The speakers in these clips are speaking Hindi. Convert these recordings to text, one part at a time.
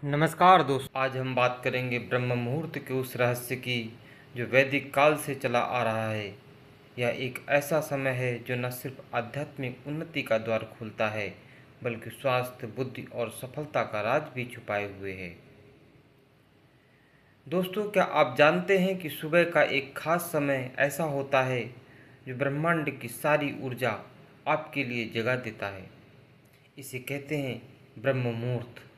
नमस्कार दोस्तों। आज हम बात करेंगे ब्रह्म मुहूर्त के उस रहस्य की जो वैदिक काल से चला आ रहा है। यह एक ऐसा समय है जो न सिर्फ आध्यात्मिक उन्नति का द्वार खोलता है बल्कि स्वास्थ्य, बुद्धि और सफलता का राज भी छुपाए हुए है। दोस्तों, क्या आप जानते हैं कि सुबह का एक खास समय ऐसा होता है जो ब्रह्मांड की सारी ऊर्जा आपके लिए जगा देता है। इसे कहते हैं ब्रह्म मुहूर्त।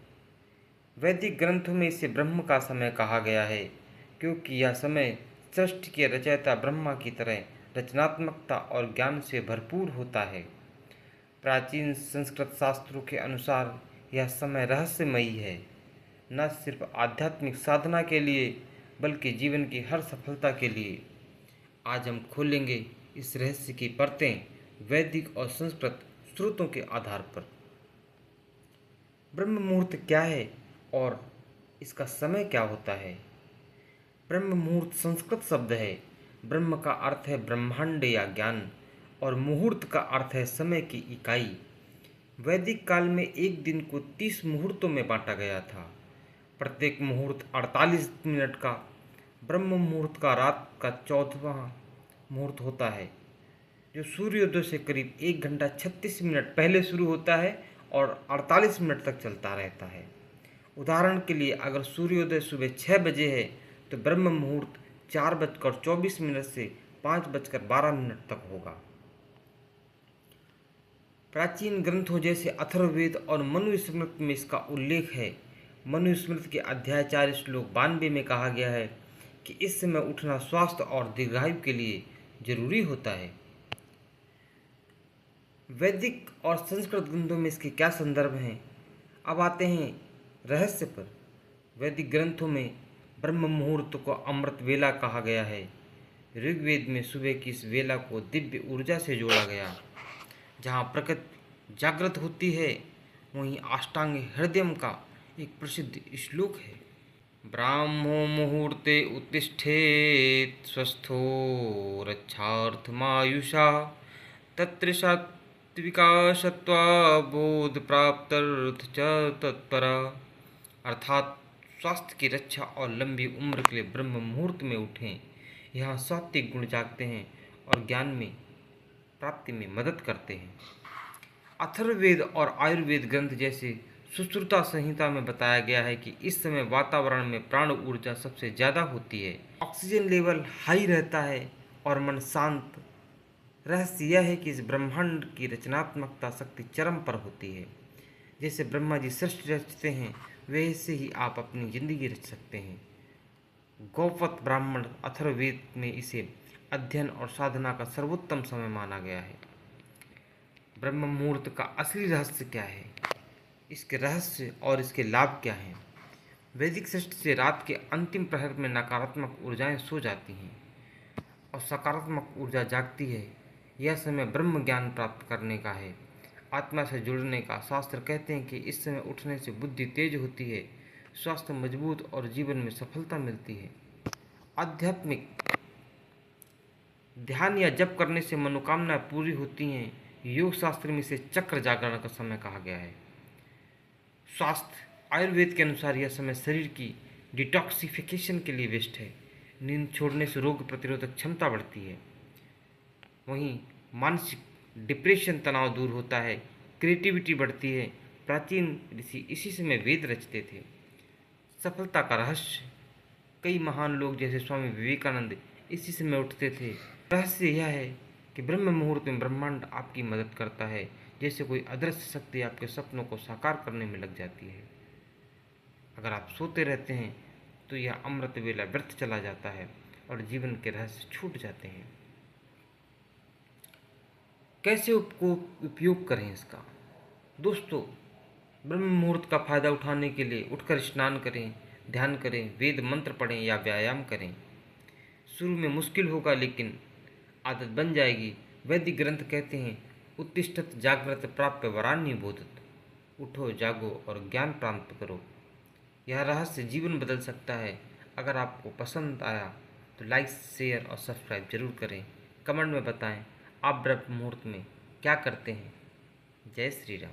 वैदिक ग्रंथों में इसे ब्रह्म का समय कहा गया है क्योंकि यह समय सृष्टि के रचयिता ब्रह्मा की तरह रचनात्मकता और ज्ञान से भरपूर होता है। प्राचीन संस्कृत शास्त्रों के अनुसार यह समय रहस्यमयी है, न सिर्फ आध्यात्मिक साधना के लिए बल्कि जीवन की हर सफलता के लिए। आज हम खोलेंगे इस रहस्य की परतें वैदिक और संस्कृत स्रोतों के आधार पर। ब्रह्म मुहूर्त क्या है और इसका समय क्या होता है? ब्रह्म मुहूर्त संस्कृत शब्द है। ब्रह्म का अर्थ है ब्रह्मांड या ज्ञान और मुहूर्त का अर्थ है समय की इकाई। वैदिक काल में एक दिन को 30 मुहूर्तों में बांटा गया था। प्रत्येक मुहूर्त 48 मिनट का। ब्रह्म मुहूर्त का रात का 14वां मुहूर्त होता है जो सूर्योदय से करीब 1 घंटा 36 मिनट पहले शुरू होता है और 48 मिनट तक चलता रहता है। उदाहरण के लिए, अगर सूर्योदय सुबह 6 बजे है तो ब्रह्म मुहूर्त 4:24 से 5:12 तक होगा। प्राचीन ग्रंथों जैसे अथर्ववेद और मनुस्मृति में इसका उल्लेख है। मनुस्मृति के अध्याय 4 श्लोक 92 में कहा गया है कि इस समय उठना स्वास्थ्य और दीर्घायु के लिए जरूरी होता है। वैदिक और संस्कृत ग्रंथों में इसके क्या संदर्भ हैं? अब आते हैं रहस्य पर। वैदिक ग्रंथों में ब्रह्म मुहूर्त को अमृत वेला कहा गया है। ऋग्वेद में सुबह की इस वेला को दिव्य ऊर्जा से जोड़ा गया। जहाँ प्रकृति जागृत होती है वहीं अष्टांग हृदयम का एक प्रसिद्ध श्लोक है। ब्राह्मो मुहूर्ते उत्तिष्ठेत् स्वस्थो रक्षार्थमायुषा तत्र सात्विका सत्वा बोध प्राप्तर्थ च तत्परा। अर्थात स्वास्थ्य की रक्षा और लंबी उम्र के लिए ब्रह्म मुहूर्त में उठें। यहाँ सात्विक गुण जागते हैं और ज्ञान में प्राप्ति में मदद करते हैं। अथर्ववेद और आयुर्वेद ग्रंथ जैसे सुश्रुता संहिता में बताया गया है कि इस समय वातावरण में प्राण ऊर्जा सबसे ज़्यादा होती है। ऑक्सीजन लेवल हाई रहता है और मन शांत। रहस्य यह है कि इस ब्रह्मांड की रचनात्मकता शक्ति चरम पर होती है। जैसे ब्रह्मा जी सृष्टि रचते हैं वैसे ही आप अपनी जिंदगी रच सकते हैं। गौवत ब्राह्मण अथर्ववेद में इसे अध्ययन और साधना का सर्वोत्तम समय माना गया है। ब्रह्म मुहूर्त का असली रहस्य क्या है? इसके रहस्य और इसके लाभ क्या हैं? वैदिक सृष्टि से रात के अंतिम प्रहर में नकारात्मक ऊर्जाएं सो जाती हैं और सकारात्मक ऊर्जा जागती है। यह समय ब्रह्म ज्ञान प्राप्त करने का है, आत्मा से जुड़ने का। शास्त्र कहते हैं कि इस समय उठने से बुद्धि तेज होती है, स्वास्थ्य मजबूत और जीवन में सफलता मिलती है। आध्यात्मिक ध्यान या जप करने से मनोकामनाएं पूरी होती हैं। योग शास्त्र में इसे चक्र जागरण का समय कहा गया है। स्वास्थ्य आयुर्वेद के अनुसार यह समय शरीर की डिटॉक्सिफिकेशन के लिए बेस्ट है। नींद छोड़ने से रोग प्रतिरोधक क्षमता बढ़ती है। वहीं मानसिक डिप्रेशन, तनाव दूर होता है, क्रिएटिविटी बढ़ती है। प्राचीन ऋषि इसी समय वेद रचते थे। सफलता का रहस्य, कई महान लोग जैसे स्वामी विवेकानंद इसी समय उठते थे। रहस्य यह है कि ब्रह्म मुहूर्त में ब्रह्मांड आपकी मदद करता है, जैसे कोई अदृश्य शक्ति आपके सपनों को साकार करने में लग जाती है। अगर आप सोते रहते हैं तो यह अमृत वेला व्यर्थ चला जाता है और जीवन के रहस्य छूट जाते हैं। कैसे उपयोग करें इसका? दोस्तों, ब्रह्म मुहूर्त का फायदा उठाने के लिए उठकर स्नान करें, ध्यान करें, वेद मंत्र पढ़ें या व्यायाम करें। शुरू में मुश्किल होगा लेकिन आदत बन जाएगी। वैदिक ग्रंथ कहते हैं, उत्तिष्ठत जागृत प्राप्य वरान्य बोधत। उठो, जागो और ज्ञान प्राप्त करो। यह रहस्य जीवन बदल सकता है। अगर आपको पसंद आया तो लाइक, शेयर और सब्सक्राइब जरूर करें। कमेंट में बताएं आप ब्रह्म मुहूर्त में क्या करते हैं। जय श्री राम।